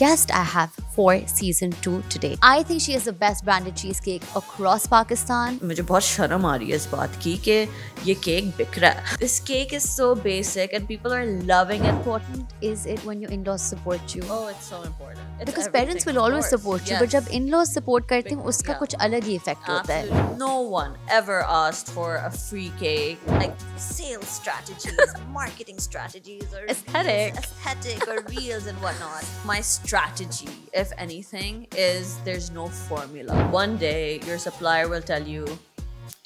guest I have for season 2 today. I think she is the best branded cheesecake across Pakistan. मुझे बहुत शर्म आ रही है इस बात की कि ये केक बिक रहा है. This cake is so basic and people are loving it. Important is it when your in-laws support you? Oh, it's so important. It's Because everything, parents will of always course. support you, Yes. but जब in-laws support करते हैं उसका Yeah. कुछ अलग ही effect होता है. Absolutely. No one ever asked for a free cake. Like sales strategies, marketing strategies, or aesthetic or reels and whatnot. My strategy, if anything, is there's no formula. One day your supplier will tell you,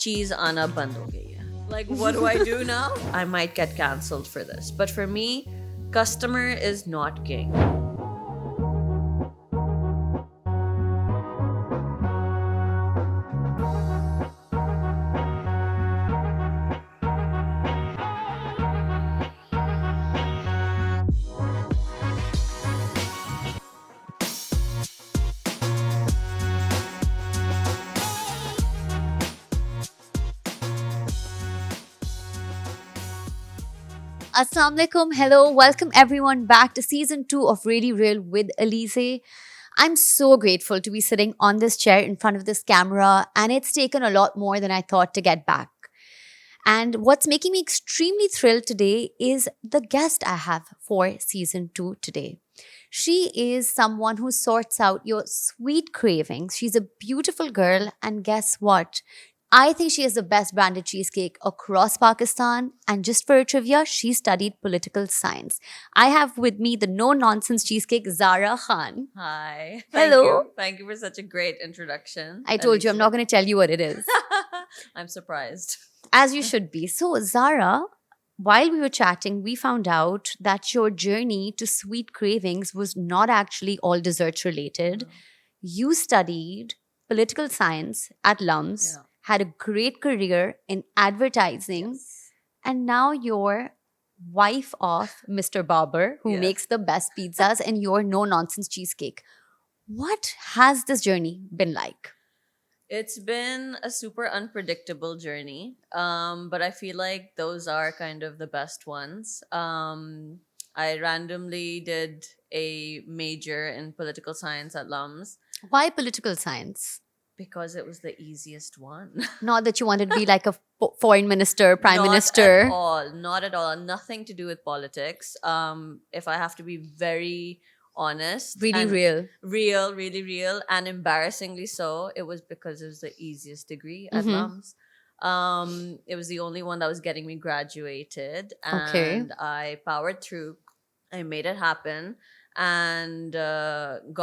cheese aana band ho gayi hai. Like, what do I do now? I might get cancelled for this. But for me, customer is not king. Assalamu alaikum. Hello. Welcome everyone back to season 2 of Really Real with Alizeh. I'm so grateful to be sitting on this chair in front of this camera, and it's taken a lot more than I thought to get back. And what's making me extremely thrilled today is the guest I have for season 2 today. She is someone who sorts out your sweet cravings. She's a beautiful girl, and guess what? I think she is the best branded cheesecake across Pakistan. And just for a trivia, she studied political science. I have with me the No Nonsense Cheesecake, Zahra Khan. Hi. Hello. Thank you for such a great introduction. I told you I'm not going to tell you what it is, I'm surprised. as you should be. So, Zahra, while we were chatting, we found out that your journey to sweet cravings was not actually all desserts related. You studied political science at LUMS. Yeah. Had a great career in advertising, and now you're wife of Mr. Barber, who Yes. makes the best pizzas, and your No Nonsense Cheesecake. What has this journey been like? It's been a super unpredictable journey, but I feel like those are kind of the best ones. I randomly did a major in political science at LUMS Why political science? because it was the easiest one. Not that you wanted to be like a foreign minister, prime Not minister. at all. Not at all. Nothing to do with politics. If I have to be very honest, Really and real. really real, and embarrassingly so, it was because it was the easiest degree at Mhm. LUMS. It was the only one that was getting me graduated, Okay. and I powered through. I made it happen, and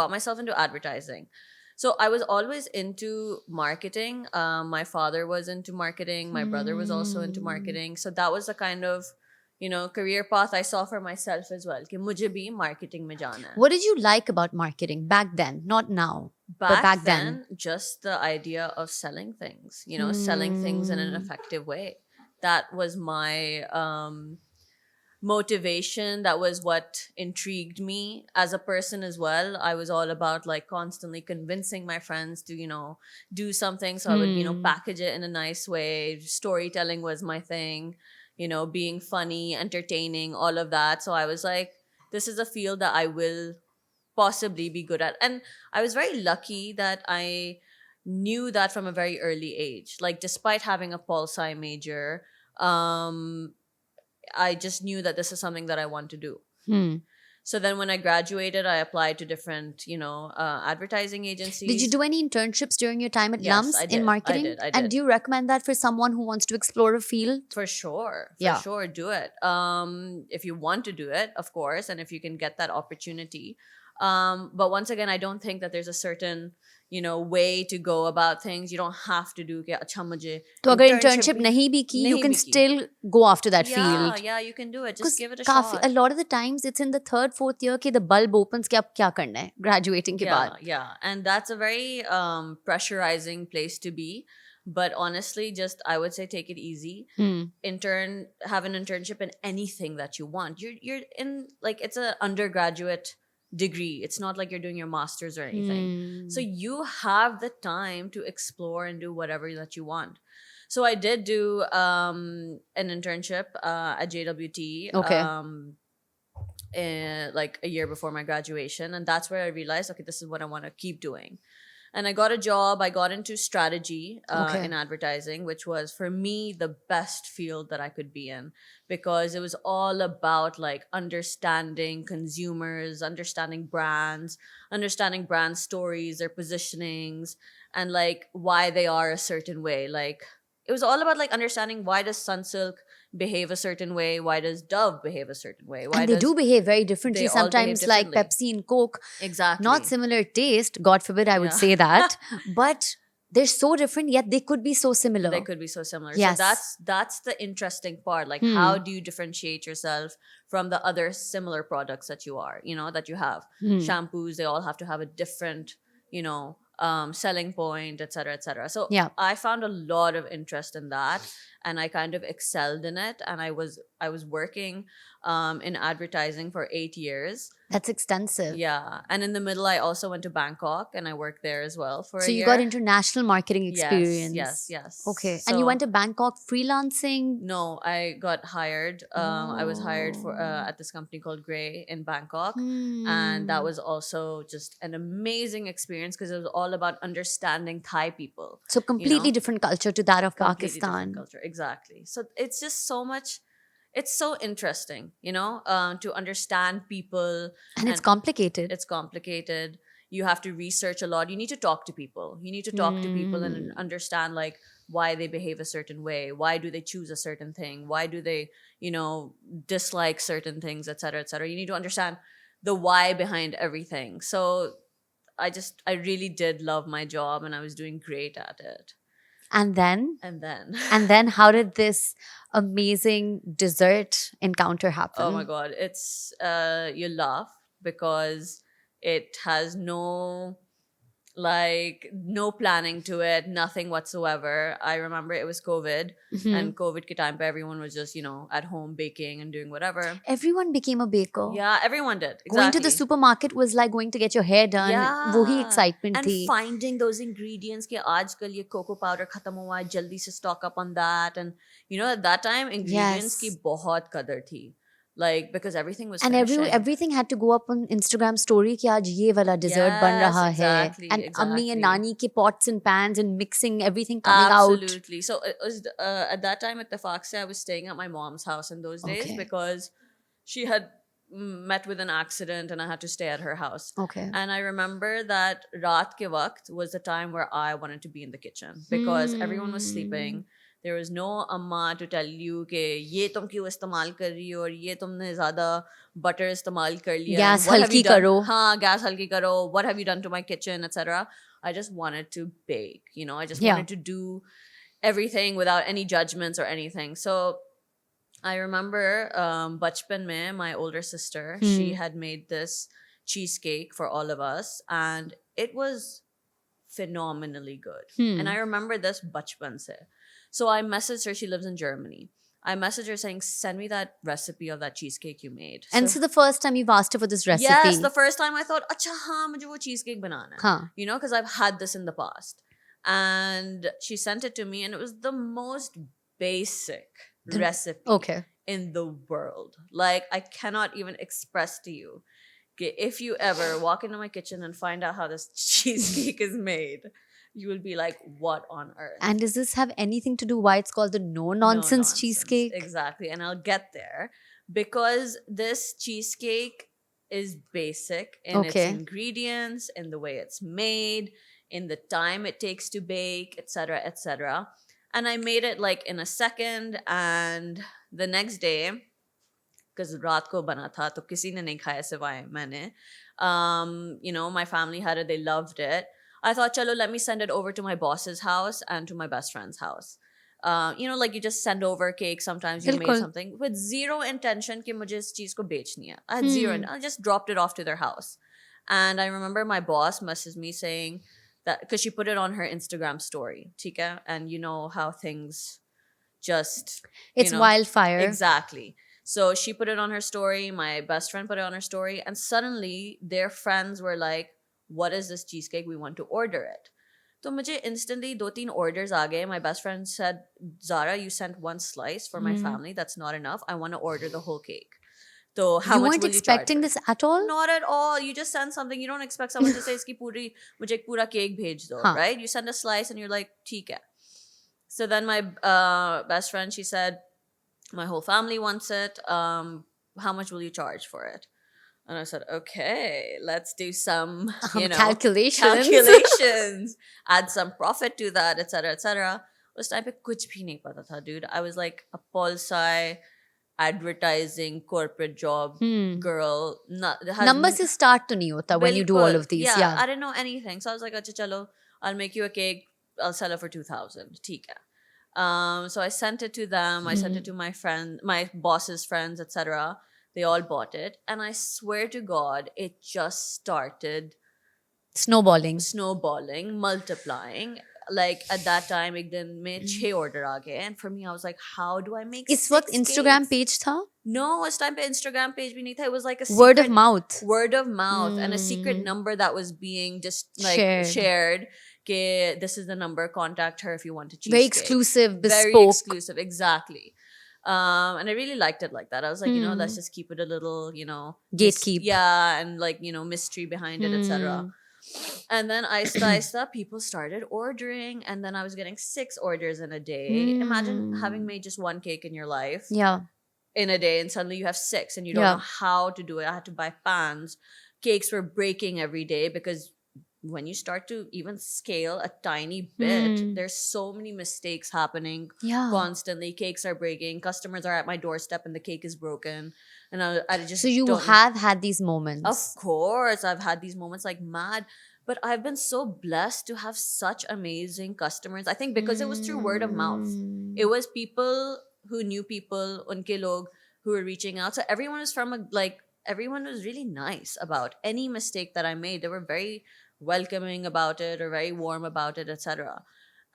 got myself into advertising. So I was always into marketing. My father was into marketing. My brother was also into marketing. So that was the kind of, career path I saw for myself as well. कि मुझे भी marketing में जाना है. What did you like about marketing back then? Not now. but back then. Just the idea of selling things, selling things in an effective way. That was my motivation. That was what intrigued me as a person as well. I was all about like constantly convincing my friends to do something, so I would package it in a nice way. Storytelling was my thing, being funny, entertaining, all of that. So I was like, this is a field that I will possibly be good at. And I was very lucky that I knew that from a very early age. Like, despite having a pol sci major, I just knew that this is something that I want to do. So then when I graduated, I applied to different, advertising agencies. Did you do any internships during your time at Yes, LUMS I did. in marketing? I did. And do you recommend that for someone who wants to explore a field? For sure. Yeah. For sure, do it. If you want to do it, of course, and if you can get that opportunity. But once again, I don't think that there's a certain, way to go about things. You don't have to do कि अच्छा मुझे तो अगर internship नहीं भी की, you नहीं can भी की. still go after that field. Yeah, you can do it. Just 'Cause give it a काफी, shot. a lot of the times it's in the 3rd, 4th year कि the bulb opens कि अब क्या करना है graduating के बाद. Yeah. And that's a very pressurizing place to be. But honestly, just I would say take it easy. Have an internship in anything that you want. You're in, like, it's an undergraduate degree. It's not like you're doing your master's or anything. So you have the time to explore and do whatever that you want. So I did do an internship at JWT. Okay. like a year before my graduation, and that's where I realized, okay, this is what I want to keep doing. And I got a job. I got into strategy Okay. in advertising, which was for me the best field that I could be in, because it was all about like understanding consumers, understanding brand stories, their positionings, and like why they are a certain way. Like it was all about like understanding, why does Sunsilk behave a certain way? Why does Dove behave a certain way? Why And they do does behave very they differently. all behave Sometimes, like differently? Pepsi and Coke, not Exactly. similar taste, God forbid I would Yeah. say that, but they're so different, yet they could be so similar. They could be so similar. So Yes. that's the interesting part. Like, Hmm. how do you differentiate yourself from the other similar products that you are, that you have? Hmm. Shampoos, they all have to have a different, selling point, etc., etc. So Yeah. I found a lot of interest in that, and I kind of excelled in it. And I was working in advertising for 8 years. That's extensive. Yeah, and in the middle, I also went to Bangkok, and I worked there as well for So a you got year. international marketing Yes, experience. yes. Okay. And you went to Bangkok freelancing? No, I got hired. I was hired for Oh. at this company called Gray in Bangkok, and that Hmm. was also just an amazing experience, because it was all about understanding Thai people. So completely different culture to that of Completely different Pakistan. culture, exactly. So it's just so much. It's so interesting, to understand people, And it's and complicated. it's complicated. You have to research a lot. You need to talk to people. You need to talk to people Hmm. and understand like why they behave a certain way. Why do they choose a certain thing? Why do they, dislike certain things, etc., etc. You need to understand the why behind everything. So I really did love my job, and I was doing great at it. And then? And then And then how did this amazing dessert encounter oh my happen? god, it's you laugh, because it has no planning to it, nothing whatsoever. I remember it was COVID, Mhm. and COVID ke time pe everyone was just, at home baking and doing whatever. Everyone became a baker. Yeah, everyone did. Going to the Exactly. supermarket was like going to get your hair done. Wohi Yeah. excitement And thi. finding those ingredients ke aajkal ye cocoa powder khatam hua hai, jaldi se stock up on that. And at that time ingredients ki Yes. bahut qadar thi. Like, because everything was And finishing. everything had to go up on Instagram story कि आज ये वाला dessert बन Yes, रहा है. exactly, And ammi and exactly. nani ke pots and pans and mixing everything coming out. Absolutely. So it was at that time at the Fox, I was staying at my mom's house in those days, Okay. because she had met with an accident, and I had to stay at her house. Okay. And I remember that raat ke waqt was the time where I wanted to be in the kitchen, because everyone was sleeping. There was no amma to tell you कि ये तुम क्यों इस्तेमाल कर रही हो, और ये तुमने ज़्यादा butter इस्तेमाल कर लिया, and Gas what have you halki done? करो. हाँ, gas हल्की करो. What have you done to my kitchen, etc. I just wanted to bake. I just Yeah. wanted to do everything without any judgments or anything. So I remember bachpan mein, my older sister, she had made this cheesecake for all of us, and it was phenomenally good. And I remember this bachpan se. So I messaged her. She lives in Germany. I messaged her saying, send me that recipe of that cheesecake you made. And so the first time you've asked her for this recipe. Yes, the first time I thought, acha haan, mujhe wo cheesecake banana hai. Huh. Because I've had this in the past. And she sent it to me, and it was the most basic recipe Okay. in the world. Like, I cannot even express to you. Okay, if you ever walk into my kitchen and find out how this cheesecake is made, you will be like, what on earth? And does this have anything to do why it's called the No No Nonsense nonsense. Cheesecake? Exactly. And I'll get there, because this cheesecake is basic in its Okay. ingredients, in the way it's made, in the time it takes to bake, etc., etc. And I made it like in a second, and the next day, because रात को बना था तो किसी ने नहीं खाया सिवाय मैंने. My family had it, they loved it. I thought, chalo, let me send it over to my boss's house and to my best friend's house. Like you just send over cake. Sometimes you made बिल्कुल. something with zero intention कि मुझे इस चीज को बेचनी है. I had zero. I just dropped it off to their house. And I remember my boss messaged me saying that, because she put it on her Instagram story, ठीक है? And you know how things just... It's wildfire. Exactly. So she put it on her story. My best friend put it on her story. And suddenly their friends were like, what is this cheesecake? We want to order it. So mujhe instantly 2-3 orders aa gaye. My best friend said, Zahra, you sent one slice for my family. That's not enough. I want to order the whole cake. So how You much weren't will you charge expecting for it? this at all? Not at all. You just send something. You don't expect someone to say, "Iski puri, mujhe ek pura cake bhej do," Huh. right? You send a slice and you're like, "Theek hai." So then my best friend, she said, "My whole family wants it. How much will you charge for it?" And I said, "Okay, let's do some, Calculations. calculations, add some profit to that, etc., etc." उस time पे कुछ भी नहीं पता था, dude. I was like a poli-sci advertising corporate job girl. Numbers se start to nahi hota when you do all of these. Yeah. I didn't know anything. So I was like, "Acha chalo, I'll make you a cake. I'll sell it for 2,000. Theek hai." So I sent it to them. I sent it to my boss's friends, etc. They all bought it, and I swear to God, it just started Snowballing. multiplying. Like at that time, ek din mein 6 order aa gaye, and for me, I was like, "How do I make?" इस वक्त 6 Instagram cakes? page था? No, उस time पे Instagram page भी नहीं था. It was like a Word of secret mouth. word of mouth and a secret number that was being just like shared. Okay, this is the number. Contact her if you want a cheesecake. Very exclusive, Very bespoke. exclusive, exactly. And I really liked it like that. I was like, let's just keep it a little, Gatekeep. yeah, and like, mystery behind it, etc. And then aista, people started ordering, and then I was getting 6 orders in a day. Imagine having made just one cake in your life. Yeah. In a day, and suddenly you have 6 and you don't know how to do it. I had to buy pans. Cakes were breaking every day because when you start to even scale a tiny bit, there's so many mistakes happening constantly. Cakes are breaking. Customers are at my doorstep and the cake is broken. And I just So you have had these moments. Of course, I've had these moments like mad. But I've been so blessed to have such amazing customers. I think because it was through word of mouth. It was people who knew people, unke log, who were reaching out. So everyone was everyone was really nice about any mistake that I made. They were very welcoming about it or very warm about it, etc.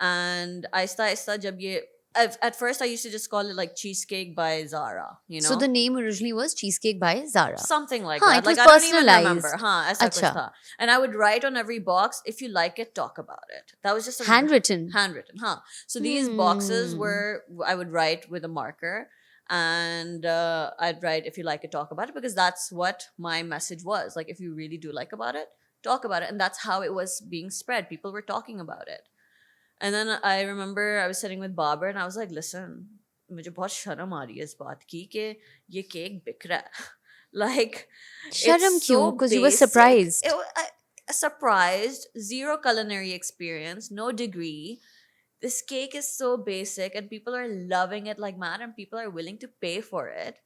And aista jab ye, at first I used to just call it like Cheesecake by Zahra, So the name originally was Cheesecake by Zahra. Something like Huh, that. it was Like I don't even personalized. remember. Aisa kuch tha. And I would write on every box, "If you like it, talk about it." That was just Handwritten. So these boxes were, I would write with a marker, and I'd write, "If you like it, talk about it," because that's what my message was. Like, if you really do like about it, talk about it. And that's how it was being spread. People were talking about it. And then I remember I was sitting with Babar and I was like, "Listen, मुझे बहुत शर्म आ रही है इस बात की कि ये केक बिक रहा है." Like, शर्म क्यों? Because you were surprised. Surprised, zero culinary experience, no degree. This cake is so basic and people are loving it like mad and people are willing to pay for it.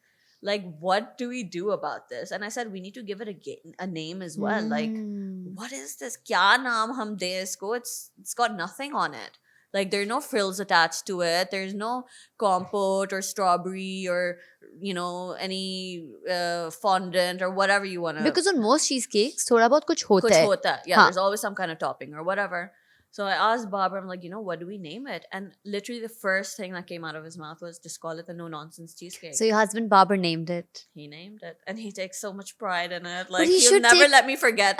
Like, what do we do about this? And I said, we need to give it a name as well. Like, what is this? Kya naam hum de isko? It's got nothing on it. Like, there are no frills attached to it. There's no compote or strawberry or, any fondant or whatever you want to. Because on most cheesecakes, thoda bahut kuch hota hai. Kuch hota. Yeah, there's always some kind of topping or whatever. So I asked Barbara, I'm like, what do we name it? And literally the first thing that came out of his mouth was, just call it the No Nonsense Cheesecake. So your husband Babar named it. He named it. And he takes so much pride in it. Like, he'll never let me forget.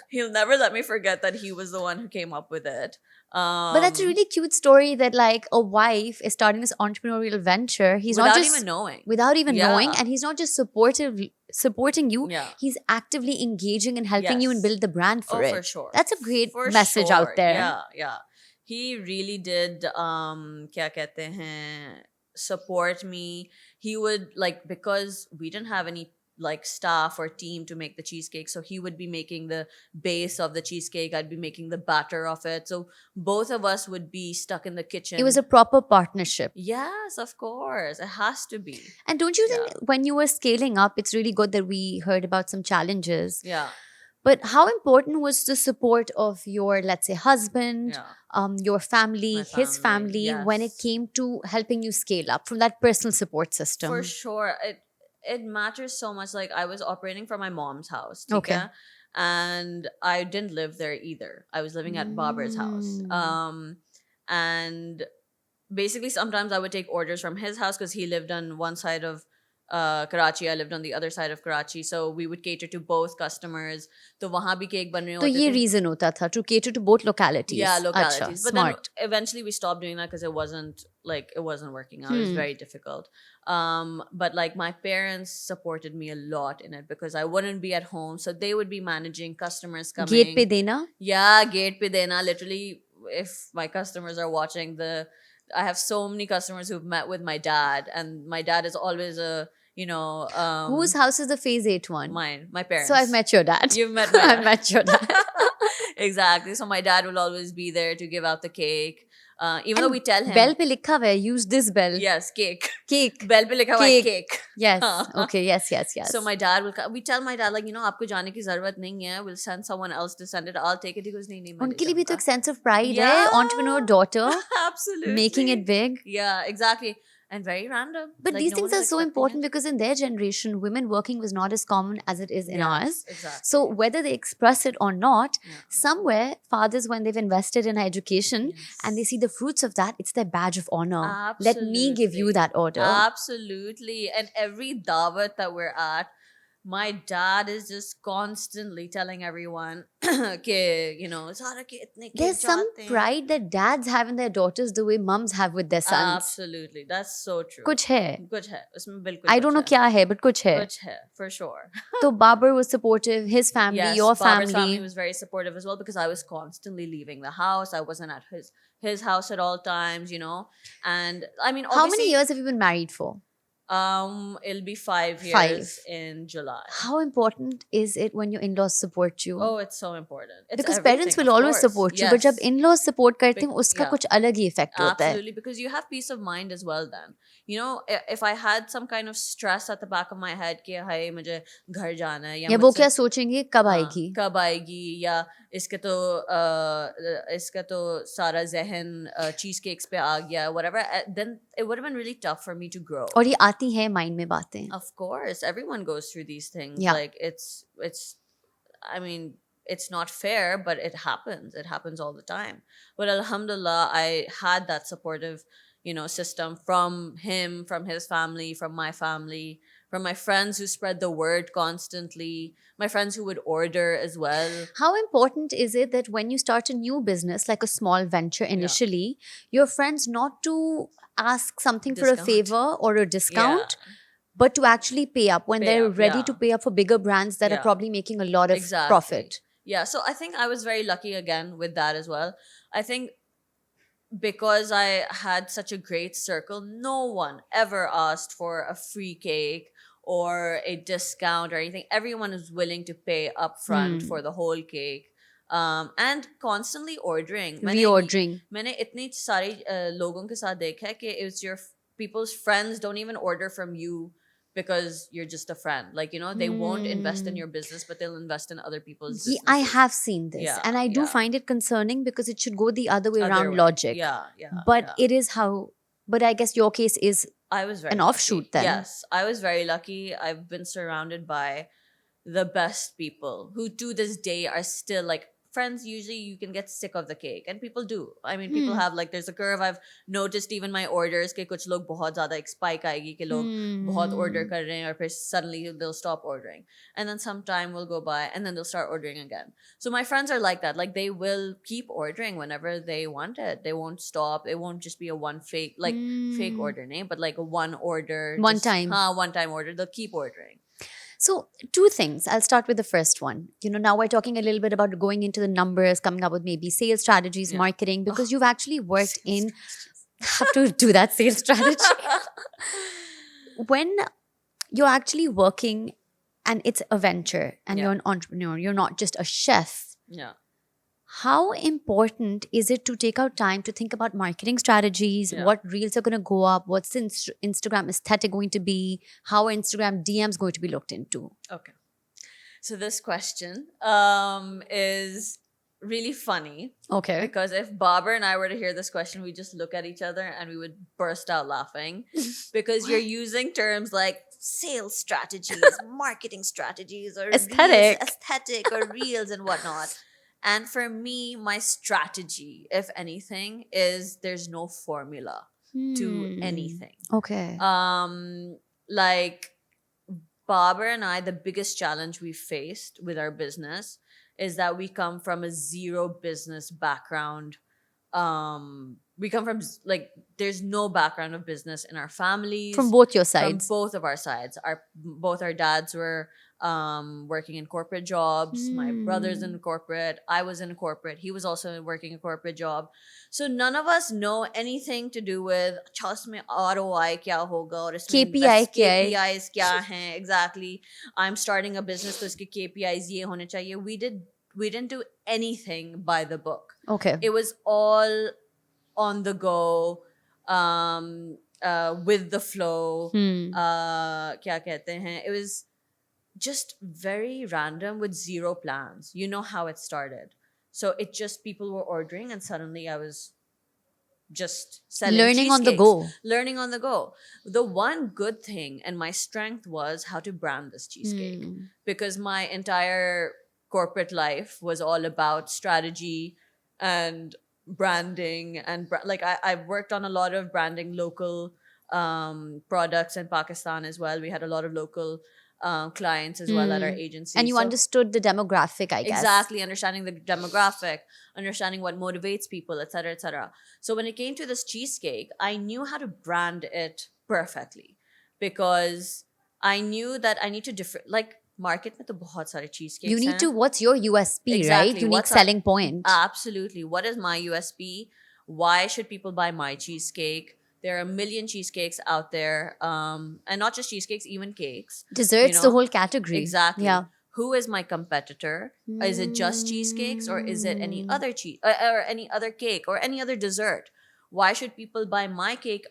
He'll never let me forget that he was the one who came up with it. But that's a really cute story that like a wife is starting this entrepreneurial venture. He's without not just even knowing. Without even knowing. And he's not just supporting you. Yeah. He's actively engaging and helping you and build the brand for it. For sure. That's a great message out there. Yeah. He really did kya kehte hain, support me. He would, like, because we didn't have any like staff or team to make the cheesecake, so he would be making the base of the cheesecake, I'd be making the batter of it, so both of us would be stuck in the kitchen. It was a proper partnership. Yes, of course, it has to be. And don't you think when you were scaling up, it's really good that we heard about some challenges? Yeah. But how important was the support of your, let's say, husband, your family, his family, when it came to helping you scale up from that personal support system? For sure. It matters so much. Like, I was operating from my mom's house. Okay. And I didn't live there either. I was living at Babar's house. And basically sometimes I would take orders from his house because he lived on one side of Karachi. I lived on the other side of Karachi, so we would cater to both customers. तो वहाँ भी cake बन रहे तो होते ये थे. reason होता था to cater to both localities. Yeah, अच्छा, localities. But then smart. eventually we stopped doing that because it wasn't working out. It was very difficult. But like my parents supported me a lot in it because I wouldn't be at home, so they would be managing customers coming. Gate पे देना. Yeah, gate pe dena. Literally, if my customers are watching, I have so many customers who've met with my dad, and my dad is always Whose house is the phase 8 one? mine, my parents. So I've met your dad. You've met my I've met your dad. Exactly. So my dad will always be there to give out the cake. Even though we tell him, Bell पे लिखा हुआ है, use this bell. yes, cake. Cake. Bell पे लिखा हुआ है cake. Yes. Okay. Yes. So my dad we tell my dad, like, आपको जाने की जरूरत नहीं है. We'll send someone else to send it. I'll take it. He goes, नहीं मैं उनके ले लिए भी तो जाऊंगा. एक sense of pride है. Yeah. Entrepreneur daughter. Absolutely. Making it big. Yeah, exactly. And very random. But Like, these no things one are was so expecting important it. because in their generation, women working was not as common as it is in Yes, ours. exactly. So whether they express it or not, Yeah. somewhere fathers, when they've invested in education and they see the fruits of that, it's their badge of honor. Let me give you Absolutely. that order. Absolutely. And every dawat that we're at, my dad is just constantly telling everyone, Zahra ke itne cake There's some jate hain." pride that dads have in their daughters the way mums have with their sons. Absolutely. That's so true. कुछ है. कुछ है. उसमें बिल्कुल I don't know कुछ है. क्या है, but कुछ है. कुछ है, for sure. So Babar was supportive, his family, Yes, your Babar's family. family was very supportive as well because I was constantly leaving the house. I wasn't at his house at all times, And I mean, How many obviously, years have you been married for? it'll be 5 years in July. How important is it when your in-laws support you? Oh, it's so important. It's Because everything, parents will of always course. support you, but जब Yes. in-laws support करते हैं, उसका yeah. कुछ अलग ही effect होता है. Absolutely, because you have peace of mind as well then. If I had some kind of stress at the back of my head कि हाय मुझे घर जाना है या वो क्या सोचेंगे कब आएगी? कब आएगी या इसका तो सारा जहन cheesecakes पे आ गया, whatever, then it would have been really tough for me to grow. और ये आती हैं mind में बातें. Of course, everyone goes through these things. Yeah. Like I mean, it's not fair, but it happens. It happens all the time. But alhamdulillah, I had that supportive, system from him, from his family, from my friends who spread the word constantly, my friends who would order as well. How important is it that when you start a new business, like a small venture initially, your friends not to ask something for a Discount. favor or a discount, but to actually pay up when they're ready to pay up for bigger brands that are probably making a lot of profit? Yeah, so I think I was very lucky again with that as well. I think because I had such a great circle, no one ever asked for a free cake or a discount or anything. Everyone is willing to pay upfront for the whole cake. And constantly ordering. Reordering. मैंने इतने सारे लोगों के साथ देखा है कि it's your people's friends don't even order from you because you're just a friend. Like, they won't invest in your business, but they'll invest in other people's businesses. I have seen this. Yeah, and I do find it concerning because it should go the other way around logic. Yeah. But it is how, but I guess your case is I was very an offshoot lucky. then. Yes, I was very lucky. I've been surrounded by the best people who to this day are still like friends. Usually you can get sick of the cake, and people do. I mean, people have like, there's a curve. I've noticed even my orders कि कुछ लोग बहुत ज़्यादा एक spike आएगी कि लोग बहुत order कर रहे हैं और फिर suddenly they'll stop ordering, and then some time will go by and then they'll start ordering again. So my friends are like that. Like, they will keep ordering whenever they want it. They won't stop. It won't just be a one fake order name, but like a one order, one time order. They'll keep ordering. So, two things. I'll start with the first one. Now we're talking a little bit about going into the numbers, coming up with maybe sales strategies, marketing, because you've actually worked in, have to do that sales strategy. When you're actually working and it's a venture and you're an entrepreneur, you're not just a chef. Yeah. How important is it to take out time to think about marketing strategies, what reels are going to go up, what's the Instagram aesthetic going to be, how are Instagram DMs going to be looked into? Okay. So this question is really funny. Okay. Because if Babar and I were to hear this question, we just look at each other and we would burst out laughing because you're using terms like sales strategies, marketing strategies, or aesthetic or reels and whatnot. And for me, my strategy, if anything, is there's no formula to anything. Okay. Like, Babar and I, the biggest challenge we faced with our business is that we come from a zero business background. We come from like there's no background of business in our families. From both your From sides. both of our sides. Both our dads were working in corporate jobs. My brother's in corporate. I was in corporate. He was also working a corporate job. So none of us know anything to do with अच्छा उसमें ROI क्या होगा और इसमें KPI क्या है? KPIs क्या हैं exactly. I'm starting a business तो इसके KPIs ये होने चाहिए. We didn't do anything by the book. Okay. It was all on the go, with the flow. क्या कहते हैं? It was just very random with zero plans. You know how it started. So it just people were ordering and suddenly I was just selling Learning on the cheesecakes. go. Learning on the go. The one good thing and my strength was how to brand this cheesecake. Because my entire corporate life was all about strategy and branding and I've worked on a lot of branding local products in Pakistan as well. We had a lot of local clients as well at our agency. And you understood the demographic, I guess. Exactly, understanding the demographic, understanding what motivates people, etc., etc. So when it came to this cheesecake, I knew how to brand it perfectly because I knew that I need to market में तो बहुत सारे cheesecakes You need हैं. to, what's your USP, Exactly. right? Unique What's selling point. Absolutely. What is my USP? Why should people buy my cheesecake? There are a million cheesecakes out there. And not just cheesecakes, even cakes. Desserts, the whole category. Exactly. Yeah. Who is my competitor? Is it just cheesecakes or is it any other or any other cake or any other dessert? Why should people buy my cake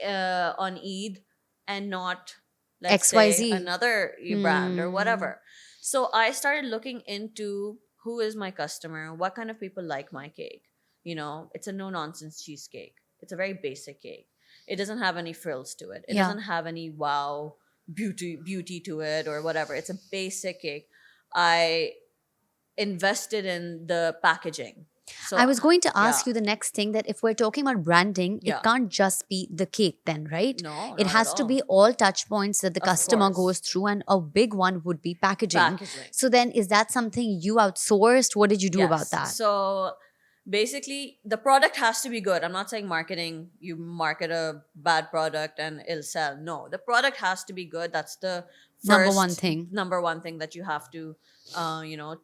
on Eid and not let's XYZ. say another brand or whatever? So I started looking into who is my customer, what kind of people like my cake. It's a no nonsense cheesecake. It's a very basic cake. It doesn't have any frills to it. It doesn't have any wow beauty to it or whatever. It's a basic cake. I invested in the packaging. So I was going to ask you the next thing, that if we're talking about branding, it can't just be the cake then, right? No, it not has at to all. be all touch points that the customer course. goes through, and a big one would be packaging. Packaging. So then is that something you outsourced? What did you do about that? So basically, the product has to be good. I'm not saying marketing, you market a bad product and it'll sell. No, the product has to be good. That's the Number number one thing that you have to,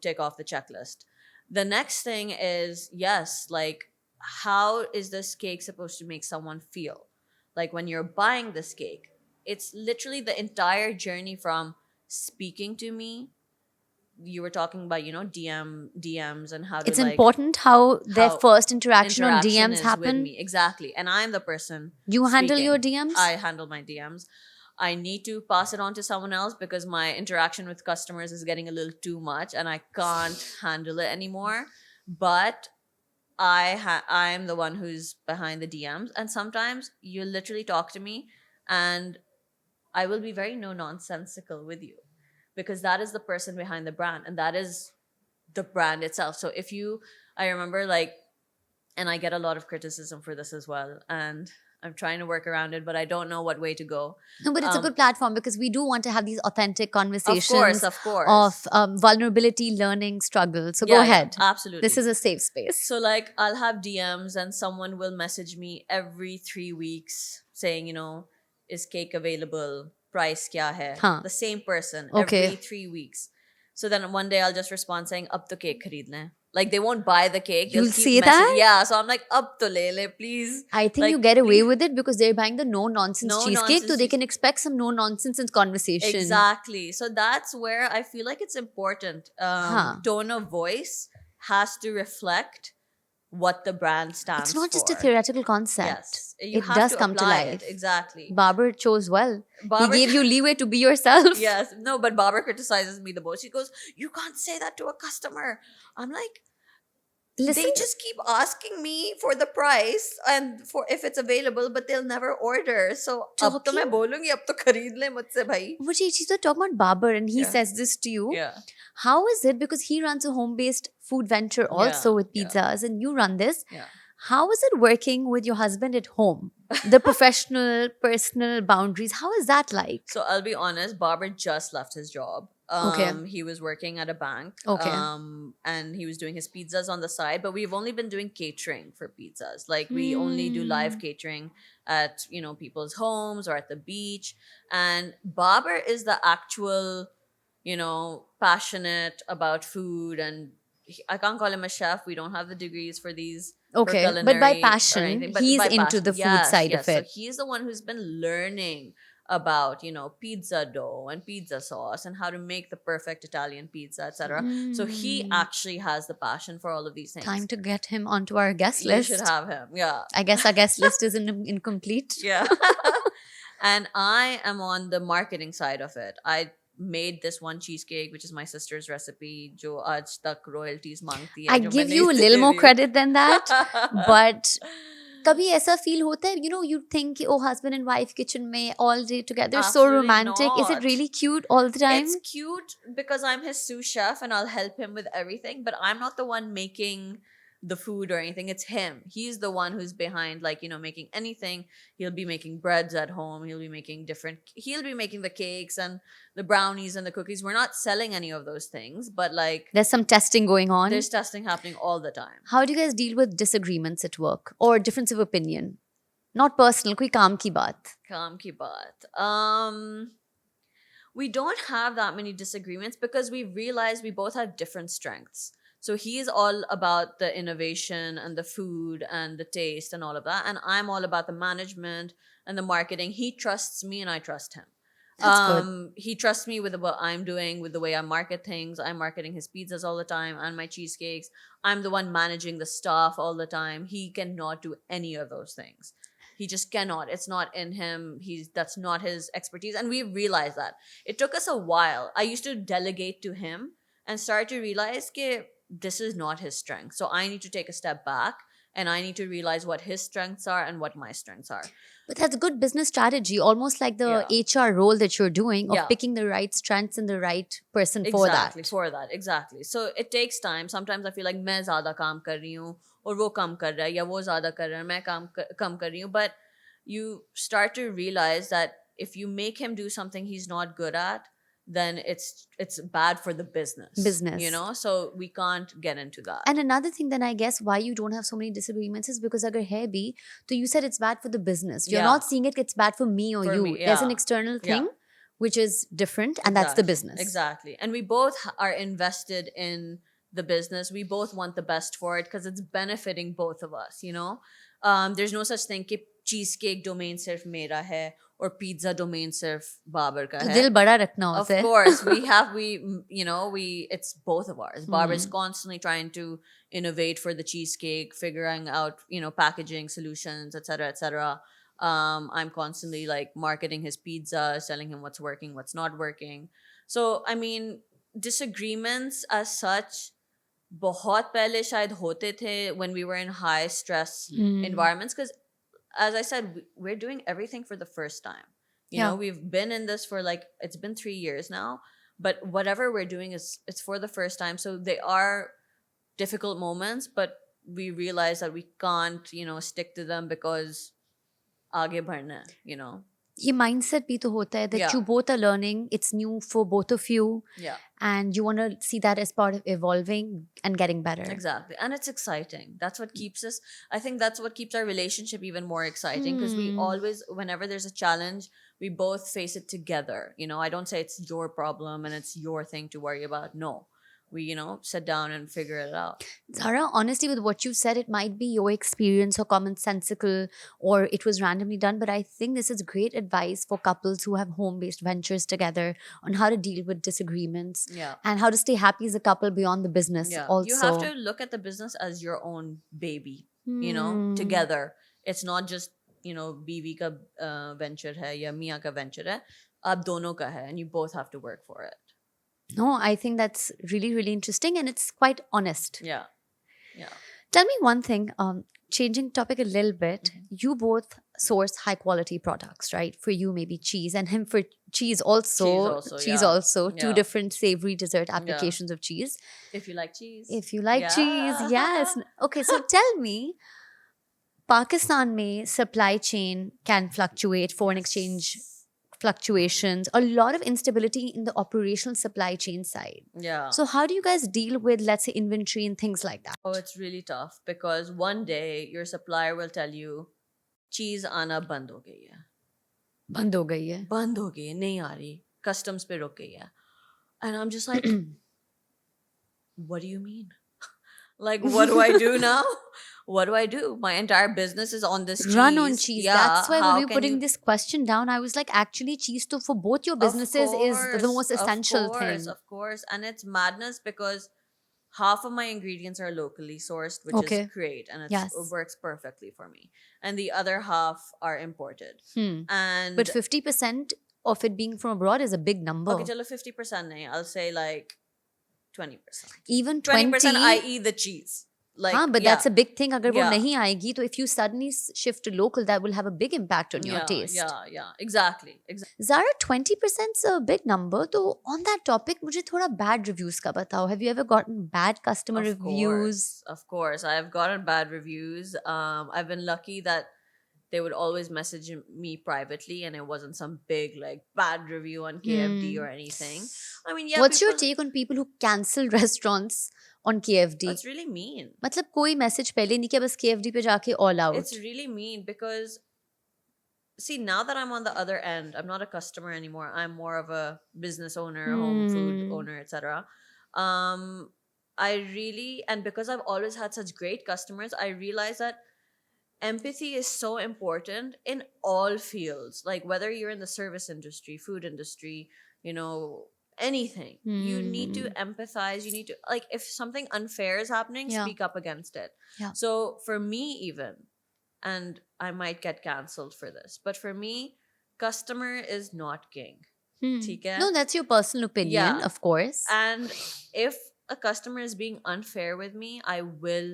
tick off the checklist. The next thing is, how is this cake supposed to make someone feel? Like when you're buying this cake, it's literally the entire journey from speaking to me. You were talking about, DMs and how to It's important how their first interaction on interaction DMs is happen. with me. Exactly. And I'm the person You handle speaking. your DMs? I handle my DMs. I need to pass it on to someone else because my interaction with customers is getting a little too much and I can't handle it anymore. But I'm the one who's behind the DMs, and sometimes you literally talk to me and I will be very no nonsensical with you because that is the person behind the brand and that is the brand itself. So I remember and I get a lot of criticism for this as well, and I'm trying to work around it, but I don't know what way to go. No, but it's a good platform because we do want to have these authentic conversations Of course. of vulnerability, learning, struggle. So Yeah, go yeah, ahead. absolutely. This is a safe space. So I'll have DMs and someone will message me every 3 weeks saying, is cake available? Price kya hai? Huh. The same person Okay. every 3 weeks. So then one day I'll just respond saying, ab to cake khareed le. They won't buy the cake. They'll You'll keep say that? Yeah. So I'm like, ab to le, please. I think you get away with it because they're buying the no nonsense cheesecake, No-nonsense so they can expect some no nonsense in conversation. Exactly. So that's where I feel like it's important. Tone of voice has to reflect what the brand stands It's not for. just a theoretical concept. Yes. You It have does to come to apply life. it. Exactly. Babar chose well. Babar- He gave you leeway to be yourself. Yes. No, but Barbara criticizes me the most. She goes, you can't say that to a customer. I'm like, Listen, they just keep asking me for the price and for if it's available, but they'll never order. So ab to main bolungi, ab to khareed le mujhse bhai. but she's talking about Babar and he Yeah. says this to you. Yeah. How is it? Because he runs a home-based food venture also with yeah. pizzas and you run this. Yeah. How is it working with your husband at home? The professional, personal boundaries, how is that like? So I'll be honest, Barber just left his job. Okay. He was working at a bank. Okay. And he was doing his pizzas on the side, but we've only been doing catering for pizzas. Like we only do live catering at, people's homes or at the beach. And Barber is the actual, passionate about food, and I can't call him a chef. We don't have the degrees for these for Okay. But by culinary or passion, anything, but he's by into passion. the food Yes, side yes. of So it. he's the one who's been learning about pizza dough and pizza sauce and how to make the perfect Italian pizza, etc. So he actually has the passion for all of these things. Time to get him onto our guest You list. should have him. Yeah. I guess our guest list is incomplete. Yeah. And I am on the marketing side of it. I made this one cheesecake, which is my sister's recipe, jo aaj tak royalties mangti hai, I jo give maine you a isse little de more di. credit than that, but कभी ऐसा feel होता है, you think कि, oh, husband and wife kitchen में all day together, so Absolutely romantic. Is it not. really cute all the time? It's cute because I'm his sous chef and I'll help him with everything, but I'm not the one making the food or anything. It's him. He's the one who's behind, making anything. He'll be making breads at home. He'll be making the cakes and the brownies and the cookies. We're not selling any of those things, but There's some testing going on. there's testing happening all the time. How do you guys deal with disagreements at work or difference of opinion? Not personal, कोई काम की बात. Kaam ki baat. We don't have that many disagreements because we realize we both have different strengths. So he's all about the innovation and the food and the taste and all of that. And I'm all about the management and the marketing. He trusts me and I trust him. That's good. He trusts me with what I'm doing, with the way I market things. I'm marketing his pizzas all the time and my cheesecakes. I'm the one managing the staff all the time. He cannot do any of those things. He just cannot. It's not in him. That's not his expertise. And we realized that. It took us a while. I used to delegate to him and start to realize that this is not his strength. So I need to take a step back and I need to realize what his strengths are and what my strengths are. But that's good business strategy, almost like the HR role that you're doing of picking the right strengths and the right person for that. Exactly. So it takes time. Sometimes I feel like मैं ज़्यादा काम कर रही हूँ और वो कम कर रहा है या वो ज़्यादा कर रहा है मैं कम कर रही हूँ. But you start to realize that if you make him do something he's not good at, then it's bad for the business. So we can't get into that. And another thing then I guess why you don't have so many disagreements is because agar hai bhi, so you said it's bad for the business. You're not seeing it's bad for me or you. There's an external thing which is different and that's the business. Exactly. And we both are invested in the business. We both want the best for it because it's benefiting both of us, There's no such thing कि cheesecake domain सिर्फ मेरा है or pizza domain सिर्फ बाबर का है. दिल बड़ा रखना Of होता है. course, it's both of ours. Barber's constantly trying to innovate for the cheesecake, figuring out, packaging solutions, etc., etc. I'm constantly marketing his pizza, telling him what's working, what's not working. So, I mean, disagreements as such, बहुत पहले शायद होते थे when we were in high stress environments because as I said, we're doing everything for the first time. We've been in this for it's been 3 years now, but whatever we're doing it's for the first time. So they are difficult moments, but we realize that we can't, stick to them because आगे बढ़ना है, ये mindset भी तो होता है that you both are learning, it's new for both of you, and you want to see that as part of evolving and getting better. Exactly. And it's exciting. That's what keeps us, I think that's what keeps our relationship even more exciting because we always, whenever there's a challenge, we both face it together. I don't say it's your problem and it's your thing to worry about. No. We, sit down and figure it out. Zahra, honestly, with what you said, it might be your experience or commonsensical or it was randomly done, but I think this is great advice for couples who have home-based ventures together on how to deal with disagreements and how to stay happy as a couple beyond the business also. You have to look at the business as your own baby, together. It's not just, बीवी का venture hai ya मियाँ का venture hai. आप दोनों का hai and you both have to work for it. No, I think that's really, really interesting and it's quite honest. Yeah. Tell me one thing, changing topic a little bit, you both source high quality products, right? For you, maybe cheese and him for cheese also. Two different savory dessert applications of cheese. If you like cheese. Cheese, yes. Okay, so tell me, Pakistan mein supply chain can fluctuate, foreign exchange Yes. fluctuations, a lot of instability in the operational supply chain side. Yeah. So how do you guys deal with, let's say, inventory and things like that? Oh, it's really tough because one day your supplier will tell you, cheese आना बंद हो गई है. बंद हो गई है. बंद हो गई है, नहीं आ रही. Customs पे रुक गई है. And I'm just like, what do you mean? Like, what do I do now? What do I do? My entire business is on this cheese. Run on cheese. Yeah, That's why how when we were can putting you- this question down, I was like, actually, cheese to for both your businesses is the most essential thing. Of course. And it's madness because half of my ingredients are locally sourced, which Okay. is great. And Yes. it works perfectly for me. And the other half are imported. And But 50% of it being from abroad is a big number. okay, chalo 50% nahi. I'll say like 20%. Even 20, 20% i.e. the cheese. Like, हाँ, but yeah. that's a big thing. अगर वो Yeah. नहीं आएगी, तो if you suddenly shift to local, that will have a big impact on your taste. Yeah, exactly. Zara, 20% is a big number. So on that topic, मुझे थोड़ा bad reviews का बताओ. Have you ever gotten bad customer reviews? Of course. I've gotten bad reviews. I've been lucky that they would always message me privately and it wasn't some big like bad review on KFD or anything. I mean, yeah. What's your people- take on people who cancel restaurants on KFD? That's really mean. मतलब कोई message पहले नहीं किया, बस KFD पे जाके all out. It's really mean because see, now that I'm on the other end, I'm not a customer anymore. I'm more of a business owner, home food owner, etc. I really, and because I've always had such great customers, I realize that empathy is so important in all fields. Like whether you're in the service industry, food industry, anything. You need to empathize. You need to, like, if something unfair is happening, Yeah. speak up against it. Yeah. So for me, even, and I might get cancelled for this, but for me, customer is not king. ठीक है? No, that's your personal opinion, Yeah. of course. And if a customer is being unfair with me, I will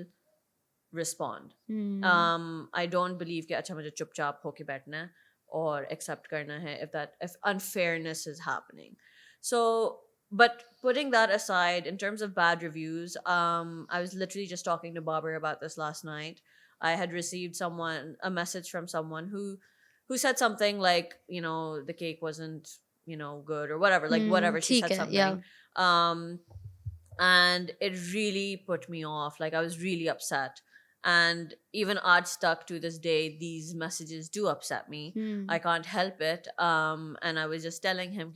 respond. I don't believe कि अच्छा मुझे चुपचाप होके बैठना है और accept करना है if unfairness is happening. So, but putting that aside, in terms of bad reviews, I was literally just talking to Babar about this last night. I had received a message from someone who said something like, the cake wasn't, good or whatever, like whatever she said ठीक है, something. yeah. And it really put me off. Like I was really upset. And even aaj stuck to this day, these messages do upset me. I can't help it. And I was just telling him,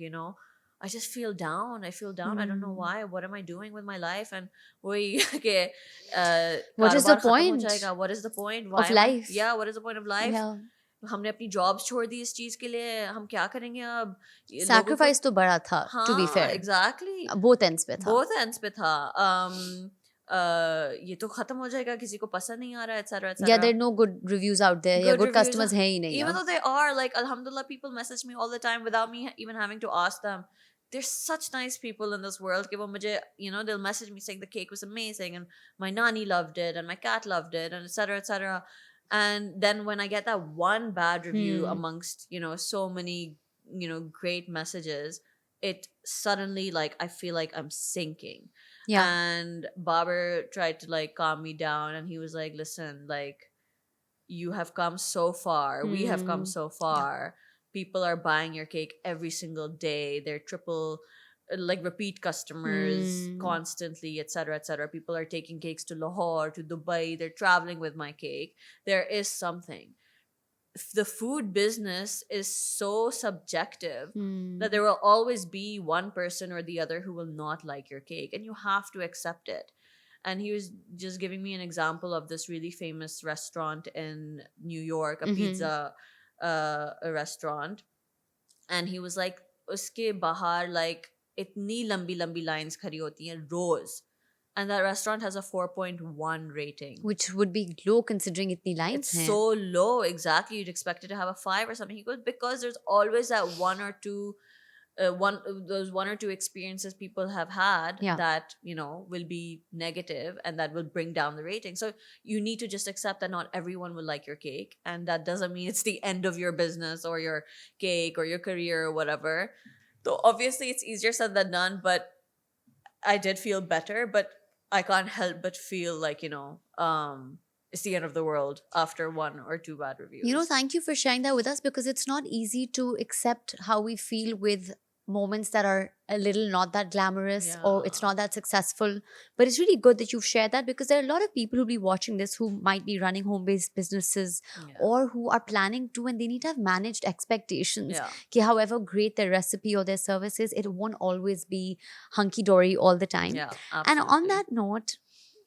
I just feel down. I feel down. I don't know why. What am I doing with my life? And What is the कारोबार खत्म हो point जाएगा. What is the point? of life? Yeah, what is the point of life? Yeah. हमने अपनी jobs छोड़ दी इस चीज के लिए. हम क्या करेंगे अब? ये लोगों को- Sacrifice तो बड़ा था, to be हाँ, fair. exactly. Both ends पे था. Both ends पे था. ये तो खत्म हो जाएगा, किसी को पसंद नहीं आ रहा, etc. etc. Yeah, there are no good reviews out there. Yeah, good reviews customers हैं ही नहीं. Even yeah. though they are, like, alhamdulillah, people message me all the time without me even having to ask them. There's such nice people in this world. कि वो मुझे, they'll message me saying the cake was amazing and my nani loved it and my cat loved it and etc. etc. And then when I get that one bad review amongst, so many, great messages, it suddenly, like, I feel like I'm sinking. Yeah. And Babar tried to, like, calm me down and he was like, listen, like, you have come so far. We have come so far. People are buying your cake every single day. They're triple, like, repeat customers constantly, etc., etc. People are taking cakes to Lahore, to Dubai. They're traveling with my cake. There is something. The food business is so subjective that there will always be one person or the other who will not like your cake, and you have to accept it. And he was just giving me an example of this really famous restaurant in New York, a pizza a restaurant. And he was like, uske bahar, like, itni lambi lambi lines khadi hoti hain roz. And that restaurant has a 4.1 rating. Which would be low considering itni lines It's hain. so low, exactly. You'd expect it to have a 5 or something. He goes, because there's always that one or two experiences people have had that will be negative and that will bring down the rating. So you need to just accept that not everyone will like your cake, and that doesn't mean it's the end of your business or your cake or your career or whatever. So obviously it's easier said than done, but I did feel better. But I can't help but feel like it's the end of the world after 1 or 2 bad reviews. Thank you for sharing that with us, because it's not easy to accept how we feel with moments that are a little not that glamorous, or it's Yeah. not that successful. But it's really good that you've shared that, because there are a lot of people who'll be watching this who might be running home based businesses, Yeah. or who are planning to, and they need to have managed expectations. Yeah. Ki however great their recipe or their service is, it won't always be hunky dory all the time. Yeah. And on Absolutely. that note,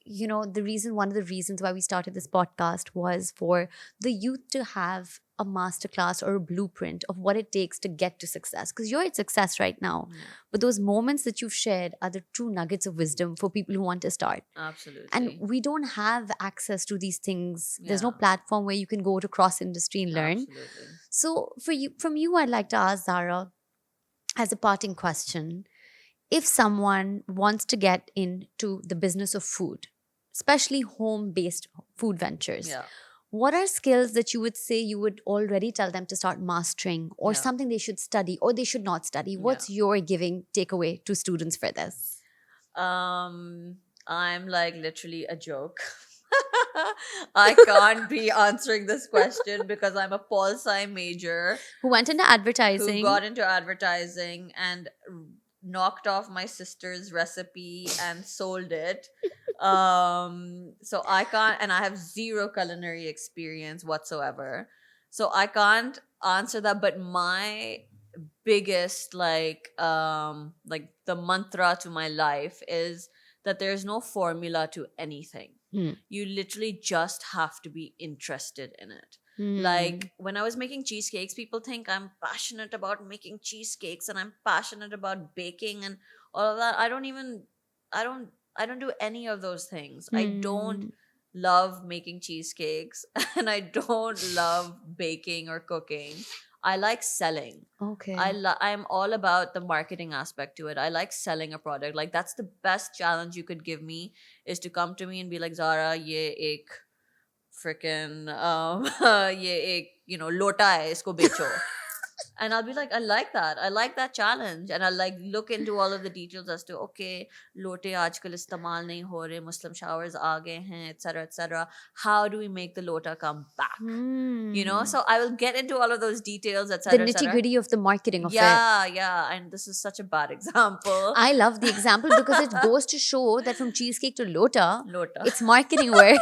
one of the reasons why we started this podcast was for the youth to have a masterclass or a blueprint of what it takes to get to success. Because you're at success right now. Yeah. But those moments that you've shared are the true nuggets of wisdom for people who want to start. Absolutely. And we don't have access to these things. There's no Yeah. platform where you can go to cross industry and learn. Absolutely. So from you, I'd like to ask Zahra, as a parting question, if someone wants to get into the business of food, especially home-based food ventures, Yeah. what are skills that you would say you would already tell them to start mastering, or Yeah. something they should study or they should not study? Yeah. What's your giving takeaway to students for this? I'm like literally a joke. I can't be answering this question because I'm a pol sci major Who went into who advertising? got into advertising and knocked off my sister's recipe and sold it. So I can't, and I have zero culinary experience whatsoever. So I can't answer that. But my biggest like the mantra to my life is that there's no formula to anything. You literally just have to be interested in it. Like when I was making cheesecakes, people think I'm passionate about making cheesecakes and I'm passionate about baking and all of that. I don't do any of those things. I don't love making cheesecakes and I don't love baking or cooking. I like selling. Okay. I'm all about the marketing aspect to it. I like selling a product. Like that's the best challenge you could give me, is to come to me and be like, Zara, ye ek freaking ye ek lota hai, isko becho. And I'll be like, I like that challenge. And I'll like look into all of the details as to, okay, lote aajkal istemal nahi ho rahe, Muslim showers aa gaye hain, etc. How do we make the lota come back? So I will get into all of those details, the etc. nitty gritty of the marketing of it. Yeah. And this is such a bad example. I love the example because it goes to show that from cheesecake to lota, Lota. it's marketing work.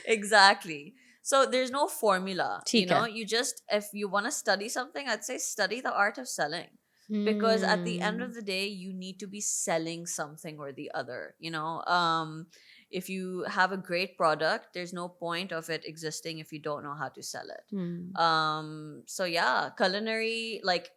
Exactly. So there's no formula. ठीक है. You just, if you want to study something, I'd say study the art of selling. Because at the end of the day, you need to be selling something or the other. If you have a great product, there's no point of it existing if you don't know how to sell it. So yeah, culinary, like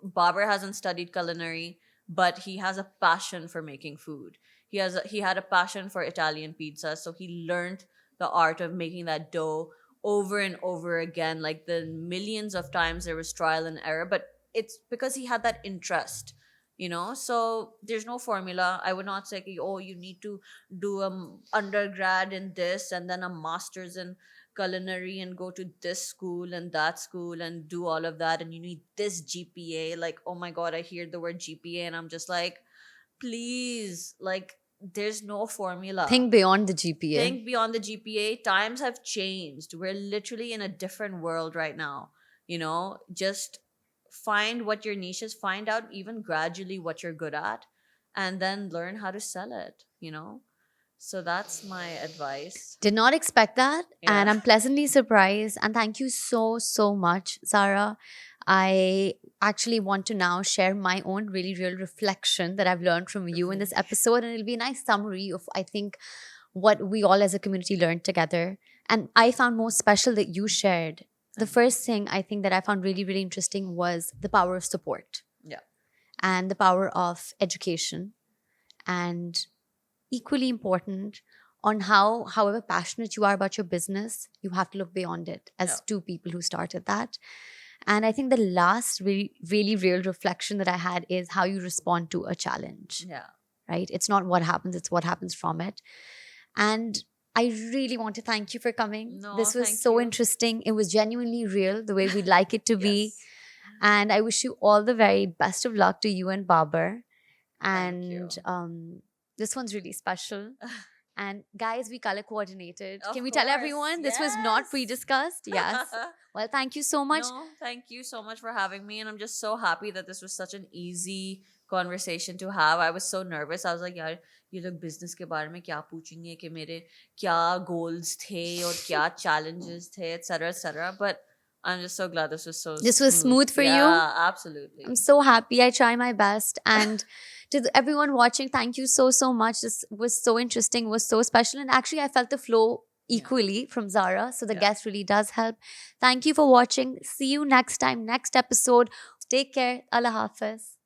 Babar hasn't studied culinary, but he has a passion for making food. He had a passion for Italian pizza, so he learned the art of making that dough over and over again. Like the millions of times there was trial and error, but it's because he had that interest. So there's no formula. I would not say, oh, you need to do undergrad in this and then a master's in culinary and go to this school and that school and do all of that, and you need this GPA. Like, oh my god, I hear the word GPA and I'm just like, please, like, there's no formula. Think beyond the GPA. Think beyond the GPA. Times have changed. We're literally in a different world right now. Just find what your niche is, find out even gradually what you're good at, and then learn how to sell it. So that's my advice. Did not expect that. Yeah. And I'm pleasantly surprised. And thank you so, so much, Zahra. I actually want to now share my own really real reflection that I've learned from you in this episode. And it'll be a nice summary of, I think, what we all as a community learned together. And I found most special that you shared. The first thing I think that I found really, really interesting was the power of support. Yeah. And the power of education. And equally important, on however passionate you are about your business, you have to look beyond it as two people who started that. And I think the last really, really real reflection that I had is how you respond to a challenge. Yeah. Right? It's not what happens, it's what happens from it. And I really want to thank you for coming. No, this was thank so you. interesting. It was genuinely real, the way we'd like it to be. Yes. And I wish you all the very best of luck to you and Babar. Thank And you. this one's really special. And guys, we color coordinated. Of Can we tell course. everyone this was not Yes. pre-discussed? Yes. Well, thank you so much. No, thank you so much for having me. And I'm just so happy that this was such an easy conversation to have. I was so nervous. I was like, यार ये लोग business के बारे में क्या पूछेंगे कि मेरे क्या goals थे और क्या challenges थे, etc. But I'm just so glad this was so This was smooth for you? Yeah, absolutely. I'm so happy. I try my best. And to everyone watching, thank you so much. This was so interesting, was so special. And actually, I felt the flow equally from Zahra. So the guest really does help. Thank you for watching. See you next time, next episode. Take care. Allah Hafiz.